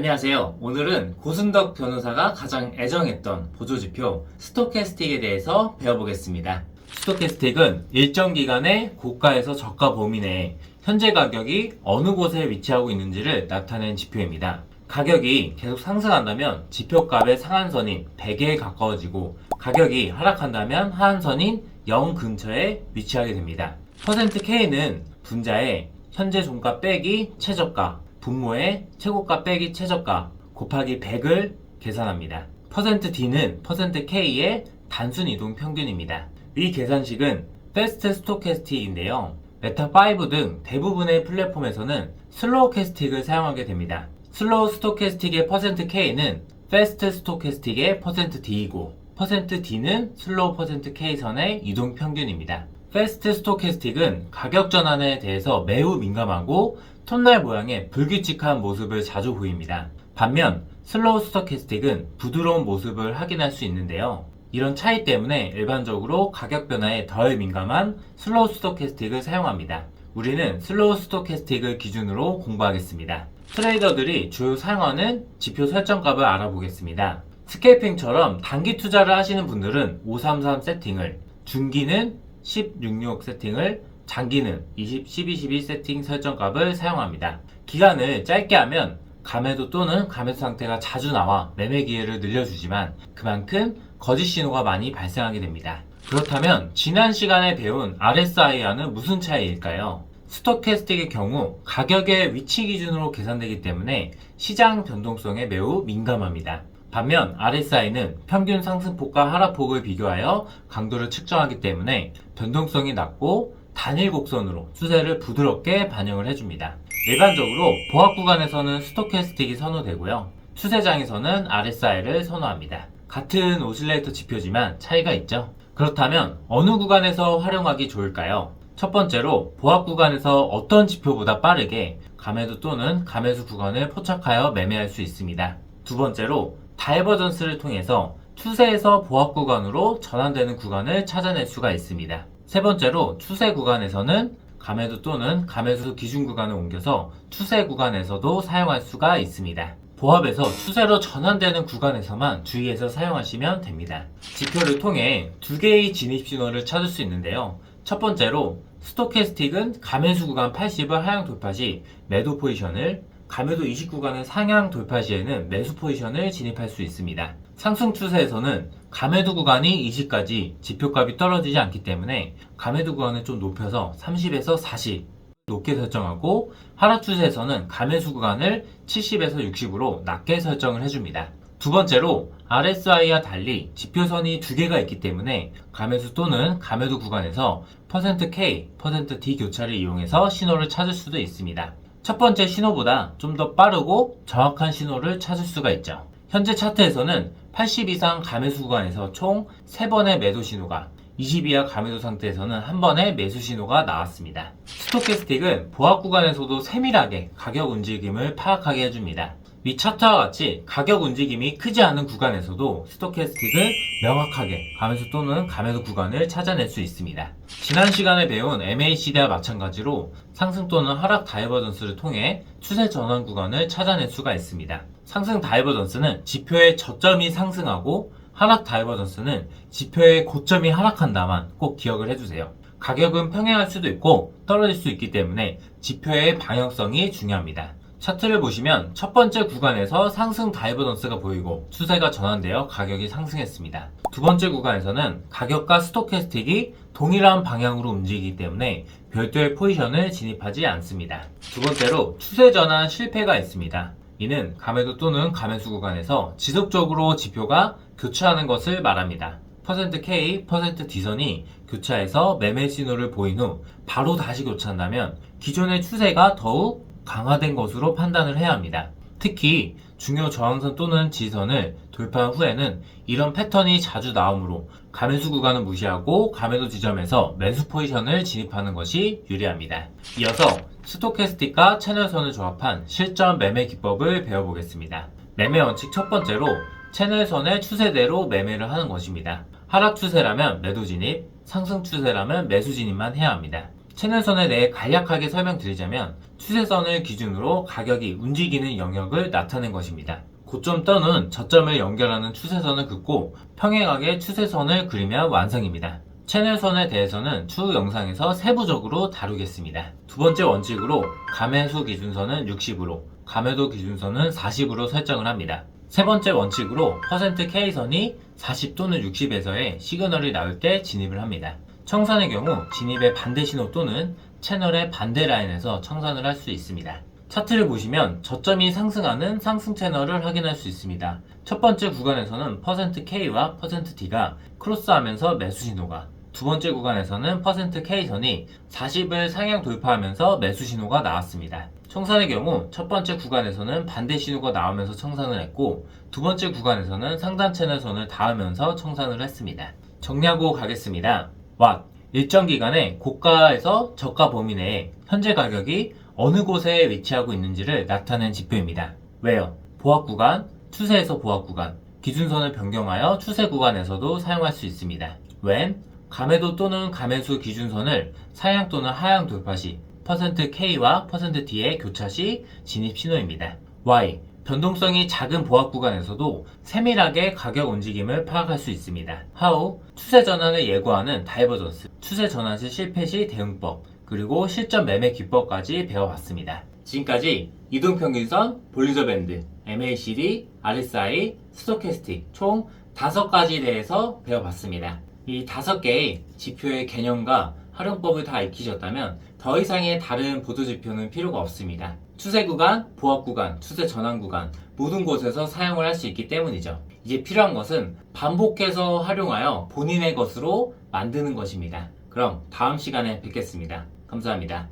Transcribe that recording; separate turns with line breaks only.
안녕하세요. 오늘은 고순덕 변호사가 가장 애정했던 보조지표 스토캐스틱에 대해서 배워보겠습니다. 스토캐스틱은 일정 기간의 고가에서 저가 범위 내에 현재 가격이 어느 곳에 위치하고 있는지를 나타낸 지표입니다. 가격이 계속 상승한다면 지표값의 상한선인 100에 가까워지고 가격이 하락한다면 하한선인 0 근처에 위치하게 됩니다. %K는 분자의 현재 종가 빼기 최저가, 분모의 최고가 빼기 최저가 곱하기 100을 계산합니다. %D는 %K의 단순 이동 평균입니다. 이 계산식은 패스트 스토캐스틱인데요. 메타5 등 대부분의 플랫폼에서는 슬로우 캐스틱을 사용하게 됩니다. 슬로우 스토캐스틱의 %K는 패스트 스토캐스틱의 %D이고 %D는 슬로우 %K 선의 이동 평균입니다. 패스트 스토캐스틱은 가격 전환에 대해서 매우 민감하고 톤날 모양의 불규칙한 모습을 자주 보입니다. 반면 슬로우 스토캐스틱은 부드러운 모습을 확인할 수 있는데요. 이런 차이 때문에 일반적으로 가격 변화에 덜 민감한 슬로우 스토캐스틱을 사용합니다. 우리는 슬로우 스토캐스틱을 기준으로 공부하겠습니다. 트레이더들이 주로 사용하는 지표 설정값을 알아보겠습니다. 스캘핑처럼 단기 투자를 하시는 분들은 533 세팅을, 중기는 1066 세팅을, 장기는 20, 12, 12 세팅 설정값을 사용합니다. 기간을 짧게 하면 감매도 또는 감매도 상태가 자주 나와 매매 기회를 늘려주지만 그만큼 거짓 신호가 많이 발생하게 됩니다. 그렇다면 지난 시간에 배운 RSI와는 무슨 차이일까요? 스토캐스틱의 경우 가격의 위치 기준으로 계산되기 때문에 시장 변동성에 매우 민감합니다. 반면 RSI는 평균 상승폭과 하락폭을 비교하여 강도를 측정하기 때문에 변동성이 낮고 단일 곡선으로 추세를 부드럽게 반영을 해줍니다. 일반적으로 보합 구간에서는 스토캐스틱이 선호되고요. 추세장에서는 RSI를 선호합니다. 같은 오실레이터 지표지만 차이가 있죠. 그렇다면 어느 구간에서 활용하기 좋을까요? 첫 번째로 보합 구간에서 어떤 지표보다 빠르게 감매도 또는 감매수 구간을 포착하여 매매할 수 있습니다. 두 번째로 다이버전스를 통해서 추세에서 보합 구간으로 전환되는 구간을 찾아낼 수가 있습니다. 세 번째로 추세 구간에서는 감매도 또는 감매수 기준 구간을 옮겨서 추세 구간에서도 사용할 수가 있습니다. 보합에서 추세로 전환되는 구간에서만 주의해서 사용하시면 됩니다. 지표를 통해 두 개의 진입 신호를 찾을 수 있는데요. 첫 번째로 스토캐스틱은 감매수 구간 80을 하향 돌파 시 매도 포지션을, 감매도 20 구간을 상향 돌파 시에는 매수 포지션을 진입할 수 있습니다. 상승 추세에서는 감매도 구간이 20까지 지표값이 떨어지지 않기 때문에 감매도 구간을 좀 높여서 30에서 40 높게 설정하고, 하락 추세에서는 감매수 구간을 70에서 60으로 낮게 설정을 해줍니다. 두 번째로 RSI와 달리 지표선이 두 개가 있기 때문에 감매수 또는 감매도 구간에서 %K, %D 교차를 이용해서 신호를 찾을 수도 있습니다. 첫 번째 신호보다 좀 더 빠르고 정확한 신호를 찾을 수가 있죠. 현재 차트에서는 80 이상 감매수 구간에서 총 3번의 매도 신호가, 20 이하 감매도 상태에서는 1번의 매수 신호가 나왔습니다. 스토캐스틱은 보합 구간에서도 세밀하게 가격 움직임을 파악하게 해줍니다. 위 차트와 같이 가격 움직임이 크지 않은 구간에서도 스토캐스틱은 명확하게 감매수 또는 감매도 구간을 찾아낼 수 있습니다. 지난 시간에 배운 MACD와 마찬가지로 상승 또는 하락 다이버전스를 통해 추세 전환 구간을 찾아낼 수가 있습니다. 상승 다이버전스는 지표의 저점이 상승하고 하락 다이버전스는 지표의 고점이 하락한다만 꼭 기억을 해주세요. 가격은 평행할 수도 있고 떨어질 수 있기 때문에 지표의 방향성이 중요합니다. 차트를 보시면 첫 번째 구간에서 상승 다이버전스가 보이고 추세가 전환되어 가격이 상승했습니다. 두 번째 구간에서는 가격과 스토캐스틱이 동일한 방향으로 움직이기 때문에 별도의 포지션을 진입하지 않습니다. 두 번째로 추세 전환 실패가 있습니다. 이는 감매도 또는 감매수 구간에서 지속적으로 지표가 교차하는 것을 말합니다. %K, %D선이 교차해서 매매 신호를 보인 후 바로 다시 교차한다면 기존의 추세가 더욱 강화된 것으로 판단을 해야 합니다. 특히 중요 저항선 또는 지지선을 돌파한 후에는 이런 패턴이 자주 나오므로 감매수 구간을 무시하고 감매도 지점에서 매수 포지션을 진입하는 것이 유리합니다. 이어서 스토캐스틱과 채널선을 조합한 실전 매매 기법을 배워보겠습니다. 매매 원칙 첫 번째로 채널선의 추세대로 매매를 하는 것입니다. 하락 추세라면 매도 진입, 상승 추세라면 매수 진입만 해야 합니다. 채널선에 대해 간략하게 설명드리자면 추세선을 기준으로 가격이 움직이는 영역을 나타낸 것입니다. 고점 또는 저점을 연결하는 추세선을 긋고 평행하게 추세선을 그리면 완성입니다. 채널선에 대해서는 추후 영상에서 세부적으로 다루겠습니다. 두 번째 원칙으로 감매수 기준선은 60으로, 감매도 기준선은 40으로 설정을 합니다. 세 번째 원칙으로 %K선이 40 또는 60에서의 시그널이 나올 때 진입을 합니다. 청산의 경우 진입의 반대 신호 또는 채널의 반대 라인에서 청산을 할 수 있습니다. 차트를 보시면 저점이 상승하는 상승 채널을 확인할 수 있습니다. 첫 번째 구간에서는 %K와 %T가 크로스하면서 매수 신호가, 두 번째 구간에서는 %K선이 40을 상향 돌파하면서 매수 신호가 나왔습니다. 청산의 경우 첫 번째 구간에서는 반대 신호가 나오면서 청산을 했고 두 번째 구간에서는 상단 채널선을 닿으면서 청산을 했습니다. 정리하고 가겠습니다. 왓, 일정 기간의 고가에서 저가 범위 내에 현재 가격이 어느 곳에 위치하고 있는지를 나타낸 지표입니다. 왜요? 보합 구간, 추세에서 보합 구간, 기준선을 변경하여 추세 구간에서도 사용할 수 있습니다. when, 감매도 또는 감매수 기준선을 상향 또는 하향 돌파 시 %K와 %T의 교차 시 진입 신호입니다. Y, 변동성이 작은 보합 구간에서도 세밀하게 가격 움직임을 파악할 수 있습니다. How, 추세 전환을 예고하는 다이버전스, 추세 전환 시 실패 시 대응법, 그리고 실전 매매 기법까지 배워봤습니다. 지금까지 이동평균선, 볼리저 밴드, MACD, RSI, 스토캐스틱 총 5가지에 대해서 배워봤습니다. 이 5개의 지표의 개념과 활용법을 다 익히셨다면 더 이상의 다른 보조지표는 필요가 없습니다. 추세 구간, 보합 구간, 추세 전환 구간 모든 곳에서 사용을 할 수 있기 때문이죠. 이제 필요한 것은 반복해서 활용하여 본인의 것으로 만드는 것입니다. 그럼 다음 시간에 뵙겠습니다. 감사합니다.